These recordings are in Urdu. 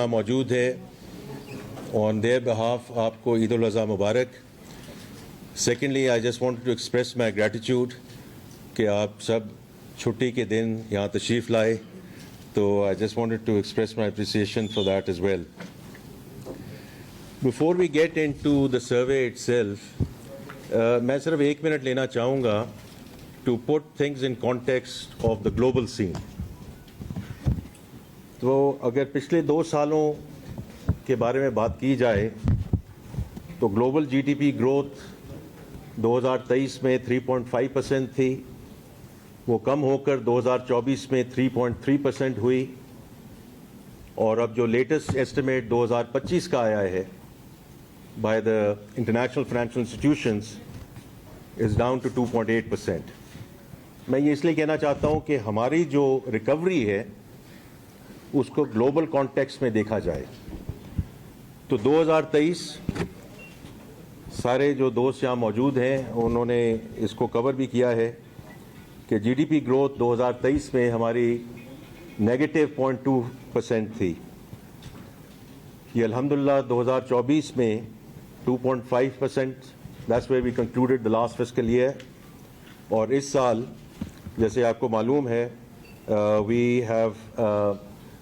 یہاں موجود ہے on their behalf آپ کو عید الاضحیٰ مبارک. Secondly, I just wanted to express my gratitude کہ آپ سب چھٹی کے دن یہاں تشریف لائے, تو I just wanted to express my appreciation for that as well. Before we get into the survey itself, میں صرف 1 منٹ لینا چاہوں گا to put things in context of the global scene. تو اگر پچھلے 2 سالوں کے بارے میں بات کی جائے تو global G D P growth 2023 میں 3.5% تھی, وہ کم ہو کر 2024 میں 3.3% ہوئی, اور اب جو لیٹسٹ ایسٹیمیٹ 2025 کا آیا ہے by the international financial institutions is down to 2.8%. میں یہ اس لیے کہنا چاہتا ہوں کہ ہماری جو ریکوری ہے اس کو گلوبل کانٹیکسٹ میں دیکھا جائے تو 2023 سارے جو دوست یہاں موجود ہیں انہوں نے اس کو کور بھی کیا ہے کہ جی ڈی پی گروتھ 2023 میں ہماری -0.2% تھی. یہ الحمدللہ 2024 میں 2.5%, that's where we concluded the last fiscal year. اور اس سال جیسے آپ کو معلوم ہے we have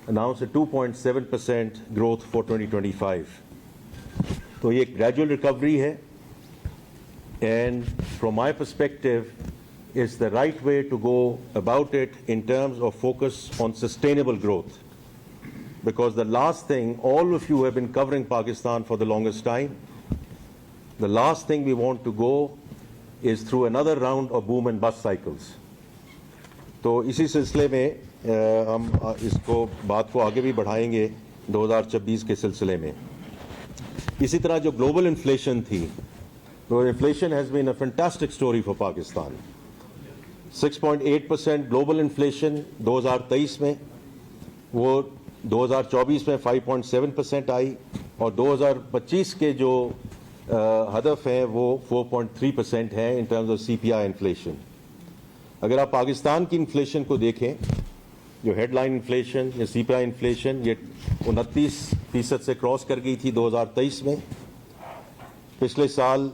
announced a 2.7% growth for 2025. تو یہ ایک gradual recovery ہے, and from my perspective it's the right way to go about it in terms of focus on sustainable growth, because the last thing, all of you have been covering Pakistan for the longest time, the last thing we want to go is through another round of boom and bust cycles. تو اسی سلسلے میں ہم اس کو بات کو آگے بھی بڑھائیں گے 2026 کے سلسلے میں. اسی طرح جو گلوبل انفلیشن تھی, تو inflation has been a fantastic story for Pakistan. 6.8% global inflation 2023 میں, وہ 2024 میں 5.7% آئی, اور 2025 کے جو ہدف ہیں وہ 4.3% ہیں in terms of C P I inflation. اگر آپ پاکستان کی انفلیشن کو دیکھیں, جو ہیڈ لائن انفلیشن یا سی پی آئی انفلیشن یہ 29% سے کراس کر گئی تھی 2023 میں. پچھلے سال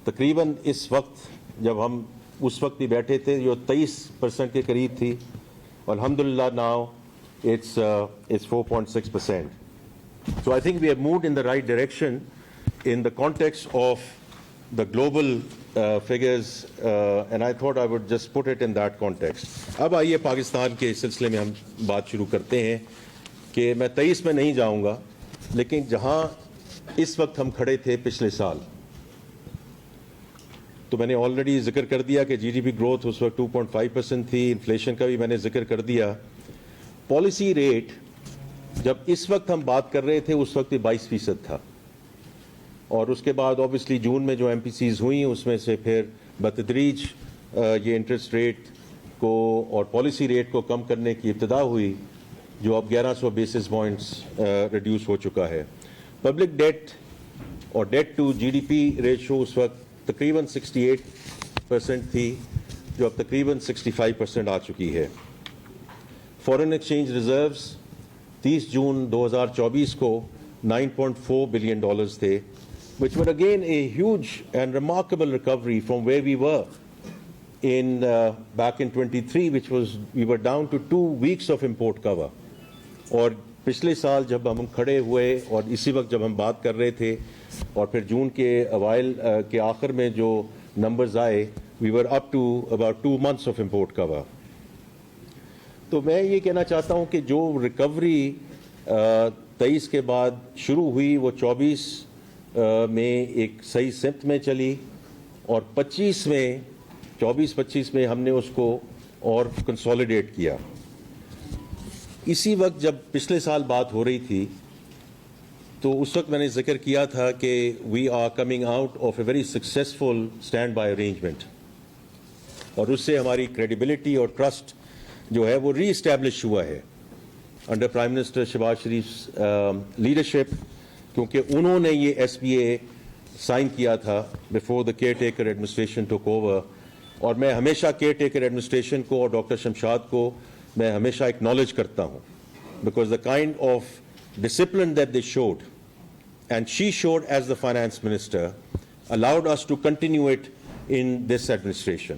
تقریباً اس وقت جب ہم اس وقت بھی بیٹھے تھے جو 23% کے قریب تھی, اور الحمدللہ now it's 4.6%. So I think we have moved in the right direction in the context of the global figures, and I thought I would just put it in that context. اب آئیے پاکستان کے سلسلے میں ہم بات شروع کرتے ہیں کہ میں 23 میں نہیں جاؤں گا, لیکن جہاں اس وقت ہم کھڑے تھے پچھلے سال, تو میں نے آلریڈی ذکر کر دیا کہ جی ڈی پی گروتھ اس وقت 2.5% تھی, انفلیشن کا بھی میں نے ذکر کر دیا. پالیسی ریٹ جب اس وقت ہم بات کر رہے تھے اس وقت 22% تھا, اور اس کے بعد اوبیسلی جون میں جو ایم پی سیز ہوئیں اس میں سے پھر بتدریج یہ انٹرسٹ ریٹ کو اور پالیسی ریٹ کو کم کرنے کی ابتدا ہوئی, جو اب 1100 بیسس پوائنٹس ریڈیوس ہو چکا ہے. پبلک ڈیٹ اور debt to G D P ratio اس وقت تقریباً 68% تھی, جو اب تقریباً 65% آ چکی ہے. فارن ایکسچینج ریزروز 30 جون 2024 کو $9.4 billion تھے, which were again a huge and remarkable recovery from where we were in back in 23, which was we were down to 2 weeks of import cover. اور پچھلے سال جب ہم کھڑے ہوئے اور اسی وقت جب ہم بات کر رہے تھے, اور پھر جون کے اوائل کے آخر میں جو نمبرز آئے, we were up to about 2 months of import cover. تو میں یہ کہنا چاہتا ہوں کہ جو ریکوری 23 کے بعد شروع ہوئی وہ 24 میں ایک صحیح سمت میں چلی, اور 24-25 میں ہم نے اس کو اور کنسولیڈیٹ کیا. اسی وقت جب پچھلے سال بات ہو رہی تھی تو اس وقت میں نے ذکر کیا تھا کہ we are coming out of a very successful standby arrangement, اور اس سے ہماری کریڈیبلٹی اور ٹرسٹ جو ہے وہ ری اسٹیبلش ہوا ہے انڈر پرائم منسٹر شہباز شریف لیڈرشپ, کیونکہ انہوں نے یہ ایس بی اے سائن کیا تھا before the care taker administration ٹوک اوور. اور میں ہمیشہ کیئر ٹیکر ایڈمنسٹریشن کو اور ڈاکٹر شمشاد کو میں ہمیشہ اکنالج کرتا ہوں, because the kind of discipline that they showed, and she showed as the finance minister, allowed us to continue it in this administration.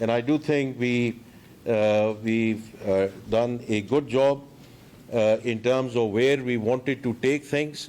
and I do think we've done a good job in terms of where we wanted to take things.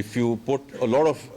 If you put a lot of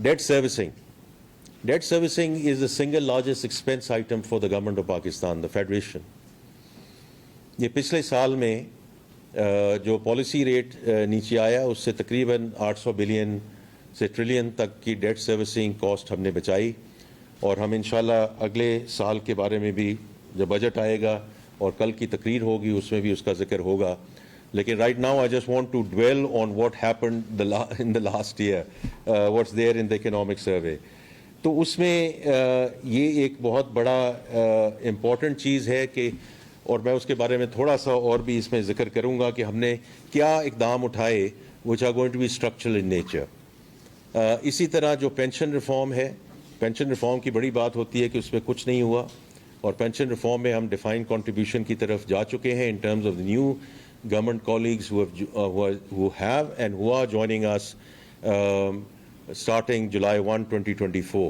Debt servicing. Debt servicing is the single largest expense item for the government of Pakistan, the Federation. یہ پچھلے سال میں جو پالیسی ریٹ نیچے آیا اس سے تقریباً 800 بلین سے ٹریلین تک کی ڈیٹ سروسنگ کاسٹ ہم نے بچائی، اور ہم انشاءاللہ اگلے سال کے بارے میں بھی جب بجٹ آئے گا اور کل کی تقریر ہوگی اس میں بھی اس کا ذکر ہوگا. لیکن right now I just want to dwell on what happened in the last year, what's there in the economic survey. تو اس میں یہ ایک بہت بڑا امپورٹنٹ چیز ہے کہ، اور میں اس کے بارے میں تھوڑا سا اور بھی اس میں ذکر کروں گا کہ ہم نے کیا اقدام اٹھائے which are going to be structural in nature. اسی طرح جو پینشن ریفارم ہے، پینشن ریفارم کی بڑی بات ہوتی ہے کہ اس میں کچھ نہیں ہوا، اور پینشن ریفارم میں ہم ڈیفائن کنٹریبیوشن کی طرف جا چکے ہیں in terms of the new government colleagues who have and who are joining us starting July 1, 2024.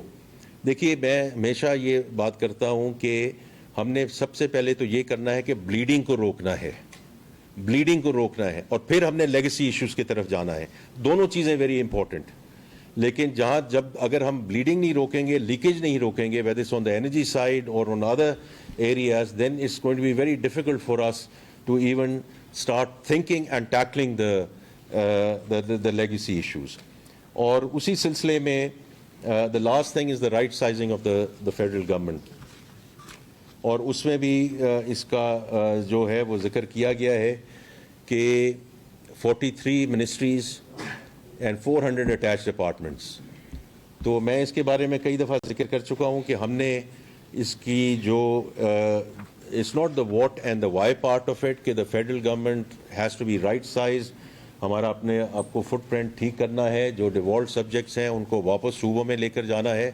دیکھیے میں ہمیشہ یہ بات کرتا ہوں کہ ہم نے سب سے پہلے تو یہ کرنا ہے کہ بلیڈنگ کو روکنا ہے، بلیڈنگ کو روکنا ہے، اور پھر ہم نے لیگیسی ایشوز کی طرف جانا ہے. دونوں چیزیں ویری امپورٹنٹ. لیکن جب اگر ہم بلیڈنگ نہیں روکیں گے، لیکیج نہیں روکیں گے whether it's on the energy side or on other areas, then it's going to be very difficult for us to even start thinking and tackling the legacy issues. اور اسی سلسلے میں the last thing is the right sizing of the federal government. اور اس میں بھی اس کا جو ہے وہ ذکر کیا گیا ہے کہ 43 منسٹریز اینڈ 400 اٹیچ ڈپارٹمنٹس. تو میں اس کے بارے میں کئی دفعہ ذکر کر چکا ہوں کہ ہم نے اس کی جو it's not the what and the why part of it کہ the federal government has to be right size. ہمارا اپنے آپ کو فٹ پرنٹ ٹھیک کرنا ہے، جو ڈیوالٹ سبجیکٹس ہیں ان کو واپس صوبوں میں لے کر جانا ہے.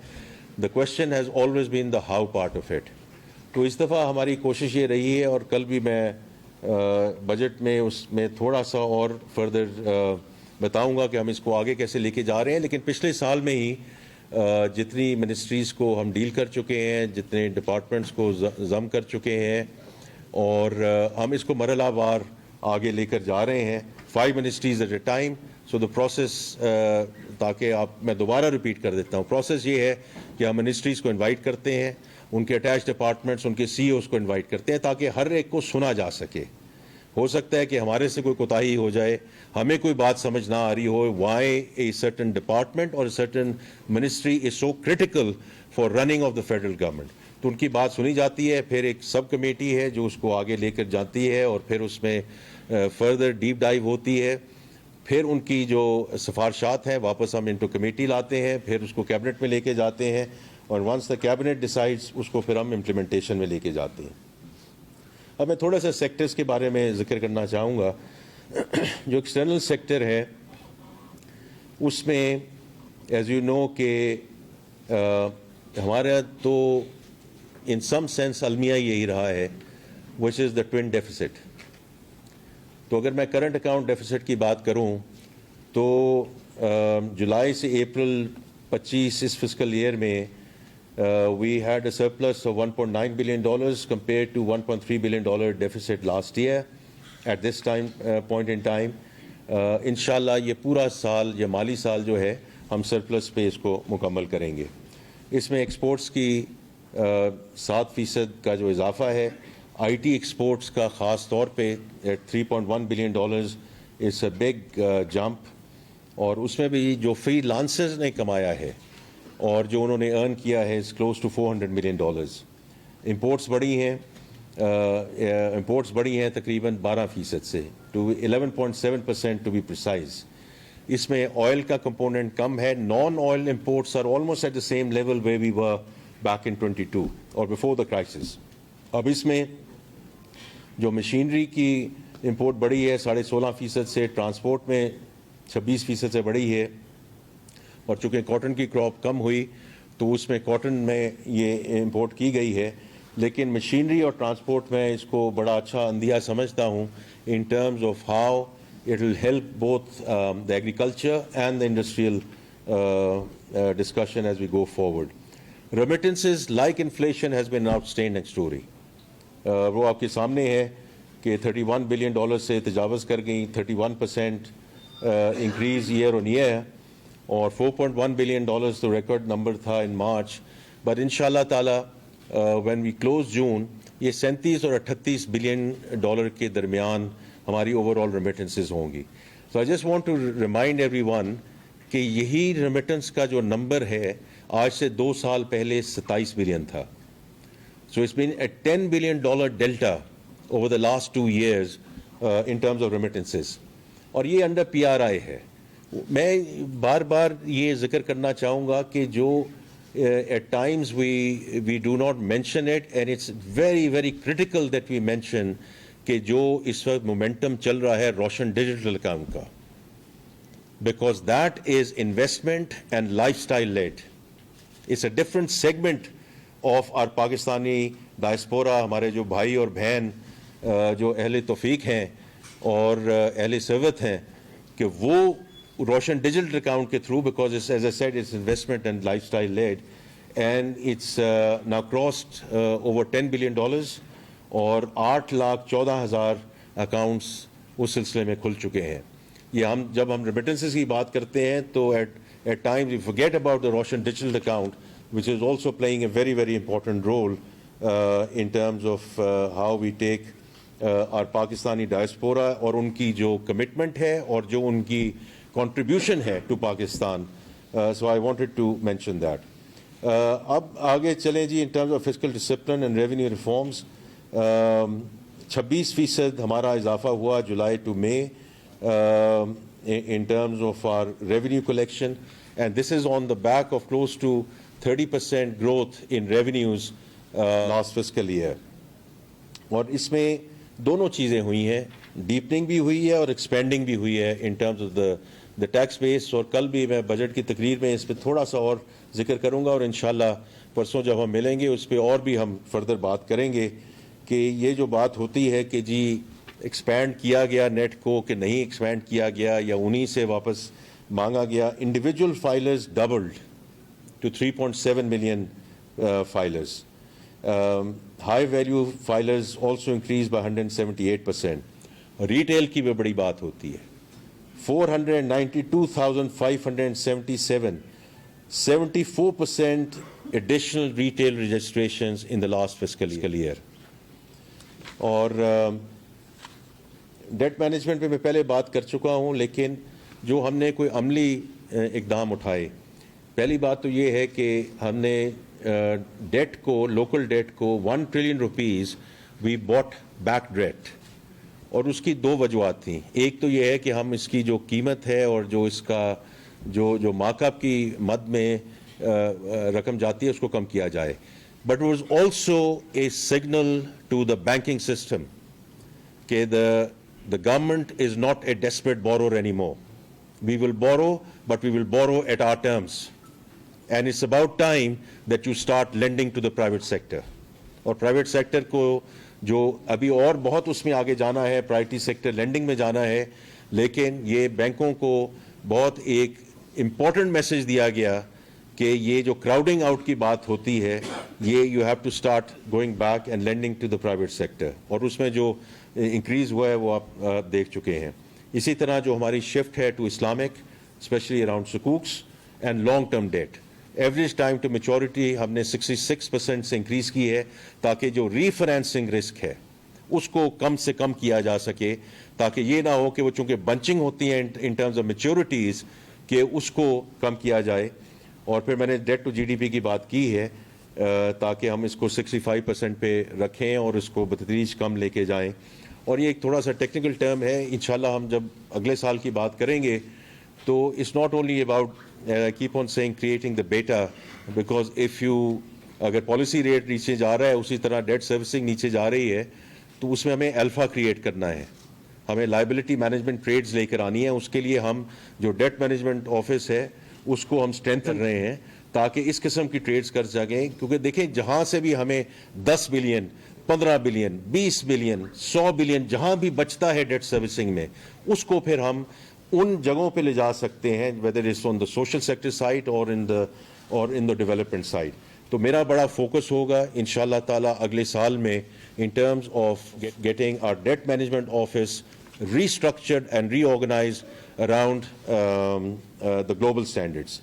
The question has always been the how part of it. تو اس دفعہ ہماری کوشش یہ رہی ہے، اور کل بھی میں بجٹ میں اس میں تھوڑا سا اور فردر بتاؤں گا کہ ہم اس کو آگے کیسے لے کے جا رہے ہیں. لیکن پچھلے سال میں ہی جتنی منسٹریز کو ہم ڈیل کر چکے ہیں، جتنے ڈپارٹمنٹس کو ضم کر چکے ہیں، اور ہم اس کو مرحلہ وار آگے لے کر جا رہے ہیں 5 ministries at a time. So the process تاکہ میں دوبارہ ریپیٹ کر دیتا ہوں، پروسیس یہ ہے کہ ہم منسٹریز کو انوائٹ کرتے ہیں، ان کے اٹیچ ڈپارٹمنٹس، ان کے سی اوز کو انوائٹ کرتے ہیں تاکہ ہر ایک کو سنا جا سکے. ہو سکتا ہے کہ ہمارے سے کوئی کوتاہی ہو جائے، ہمیں کوئی بات سمجھ نہ آ رہی ہو why a certain department or a certain ministry is so critical for running of the federal government. تو ان کی بات سنی جاتی ہے، پھر ایک سب کمیٹی ہے جو اس کو آگے لے کر جاتی ہے، اور پھر اس میں فردر ڈیپ ڈائیو ہوتی ہے. پھر ان کی جو سفارشات ہیں واپس ہم انٹو کمیٹی لاتے ہیں، پھر اس کو کیبنٹ میں لے کے جاتے ہیں، اور ونس دا کیبنٹ ڈیسائڈس اس کو پھر ہم امپلیمنٹیشن میں لے کے جاتے ہیں. اب میں تھوڑا سا سیکٹرز کے بارے میں ذکر کرنا چاہوں گا. جو ایکسٹرنل سیکٹر ہے اس میں ایز یو نو کہ ہمارا تو ان سم سینس المیہ یہی رہا ہے وچ از دا ٹوین ڈیفیسٹ. تو اگر میں کرنٹ اکاؤنٹ ڈیفیسٹ کی بات کروں تو جولائی سے اپریل 25 اس فسکل ایئر میں we had a surplus of $1.9 billion compared to $1.3 billion deficit last year at this time point in time. انشاءاللہ یہ پورا سال، یہ مالی سال جو ہے ہم سرپلس پہ اس کو مکمل کریں گے. اس میں ایکسپورٹس کی 7% کا جو اضافہ ہے، آئی ٹی ایکسپورٹس کا خاص طور پہ $3.1 billion is a big jump. اور اس میں بھی جو فری لانسرز نے کمایا ہے اور جو انہوں نے ارن کیا ہے as close to $400 million. Imports بڑھی ہیں تقریباً 12% سے ٹو 11.7% ٹو بی پریسائز. اس میں آئل کا کمپوننٹ کم ہے. Non oil imports are almost at the same level where we were back in 22 اور بفور دا کرائسس. اب اس میں جو مشینری کی امپورٹ بڑھی ہے 16.5% سے، ٹرانسپورٹ میں 26% سے بڑھی ہے. اور چونکہ کاٹن کی کراپ کم ہوئی تو اس میں کاٹن میں یہ امپورٹ کی گئی ہے. لیکن مشینری اور ٹرانسپورٹ میں اس کو بڑا اچھا اندیہ سمجھتا ہوں in terms of how it will help both the agriculture and the industrial discussion as we go forward. Remittances like inflation has been outstanding story. وہ آپ کے سامنے ہے کہ $31 billion سے تجاوز کر گئی، 31% انکریز ایئر آن ایئر. اور $4.1 billion تو ریکارڈ نمبر تھا ان مارچ. بٹ ان شاء اللہ تعالیٰ وین وی کلوز جون یہ 37 اور 38 بلین ڈالر کے درمیان ہماری اوور آل ریمیٹنسز ہوں گی. So I just want to remind everyone کہ یہی ریمیٹنس کا جو نمبر ہے آج سے 2 سال پہلے 27 بلین تھا. So it's been a $10 billion delta over the last 2 years in terms of remittances. اور یہ انڈر PRI ہے. میں بار بار یہ ذکر کرنا چاہوں گا کہ جو at times we do not mention it and it's very very critical that we mention کہ جو اس وقت مومنٹم چل رہا ہے روشن ڈیجیٹل اکاؤنٹ کا, because that is investment and lifestyle led. It's a different segment of our Pakistani diaspora, ہمارے جو بھائی اور بہن جو اہل توفیق ہیں اور اہل ثروت ہیں کہ وہ روشن ڈیجیٹل اکاؤنٹ کے through, because it's, as I said, it's investment and lifestyle led and it's now crossed over $10 billion اور 8,14,000 اکاؤنٹس اس سلسلے میں کھل چکے ہیں. یہ جب ہم ریمیٹنسز کی بات کرتے ہیں تو at times we forget about the Roshan digital account, which is also playing a very very important role in terms of how we take our Pakistani diaspora اور ان کی جو کمٹمنٹ ہے اور جو ان کی contribution ہے to Pakistan. So I wanted to mention that. اب آگے چلیں جی. in terms of fiscal discipline and revenue reforms, 26% ہمارا اضافہ ہوا July two may in terms of our revenue collection, and this is on the back of close to 30% growth in revenues last fiscal year. اور اس میں دونوں چیزیں ہوئی ہیں, ڈیپننگ بھی ہوئی ہے اور ایکسپینڈنگ بھی ہوئی ہے in terms of the tax base. اور کل بھی میں بجٹ کی تقریر میں اس پہ تھوڑا سا اور ذکر کروں گا اور انشاءاللہ پرسوں جب ہم ملیں گے اس پہ اور بھی ہم فردر بات کریں گے کہ یہ جو بات ہوتی ہے کہ جی ایکسپینڈ کیا گیا نیٹ کو کہ نہیں ایکسپینڈ کیا گیا یا انہی سے واپس مانگا گیا. Individual filers doubled to 3.7 million filers. High value filers also increase by 178%. Retail کی بھی بڑی بات ہوتی ہے, 492,577, 74% additional retail registrations in the last fiscal year. اور ڈیٹ مینجمنٹ پہ میں پہلے بات کر چکا ہوں, لیکن جو ہم نے کوئی عملی اقدام اٹھائے, پہلی بات تو یہ ہے کہ ہم نے ڈیٹ کو, لوکل ڈیٹ کو 1 ٹریلین روپیز وی باٹ بیک ڈیٹ. اور اس کی 2 وجوہات تھیں. ایک تو یہ ہے کہ ہم اس کی جو قیمت ہے اور جو اس کا جو مارک اپ کی مد میں رقم جاتی ہے اس کو کم کیا جائے. But it was also a signal to the banking system that the government is not a desperate borrower anymore. We will borrow, but we will borrow at our terms. And it's about time that you start lending to the private sector. اور private sector کو جو ابھی اور بہت اس میں آگے جانا ہے, priority sector lending میں جانا ہے, لیکن یہ بینکوں کو بہت ایک امپورٹنٹ میسج دیا گیا کہ یہ جو کراؤڈنگ آؤٹ کی بات ہوتی ہے یہ you have to start going back and lending to the private sector. اور اس میں جو انکریز ہوا ہے وہ آپ دیکھ چکے ہیں. اسی طرح جو ہماری شفٹ ہے ٹو اسلامک, اسپیشلی اراؤنڈ سکوکس and long term debt, average time to maturity ہم نے 66% سے انکریز کی ہے تاکہ جو ری فائنینسنگ رسک ہے اس کو کم سے کم کیا جا سکے, تاکہ یہ نہ ہو کہ وہ چونکہ بنچنگ ہوتی ہیں ان ٹرمز آف میچورٹیز کہ اس کو کم کیا جائے. اور پھر میں نے debt to G D P کی بات کی ہے تاکہ ہم اس کو 65% پہ رکھیں اور اس کو بتدریج کم لے کے جائیں. اور یہ ایک تھوڑا سا ٹیکنیکل ٹرم ہے, انشاءاللہ ہم جب اگلے سال کی بات کریں گے تو it's not only about keep on seeing creating the beta, because if you اگر پالیسی ریٹ نیچے جا رہا ہے اسی طرح ڈیٹ سروسنگ نیچے جا رہی ہے تو اس میں ہمیں الفا کریٹ کرنا ہے, ہمیں لائبلٹی مینجمنٹ ٹریڈز لے کر آنی ہے. اس کے لیے ہم جو ڈیٹ مینجمنٹ آفس ہے اس کو ہم اسٹرینتھ کر رہے ہیں تاکہ اس قسم کی ٹریڈز کر سکیں. کیونکہ دیکھیں جہاں سے بھی ہمیں 10 بلین 15 بلین 20 بلین 100 بلین جہاں بھی بچتا ہے ڈیٹ سروسنگ میں اس کو پھر ہم ان جگہوں پہ لے جا سکتے ہیں, whether it's on the social sector side or in the development side. تو میرا بڑا فوکس ہوگا انشاءاللہ تعالیٰ اگلے سال میں in terms of getting our debt management office restructured and reorganized around the global standards.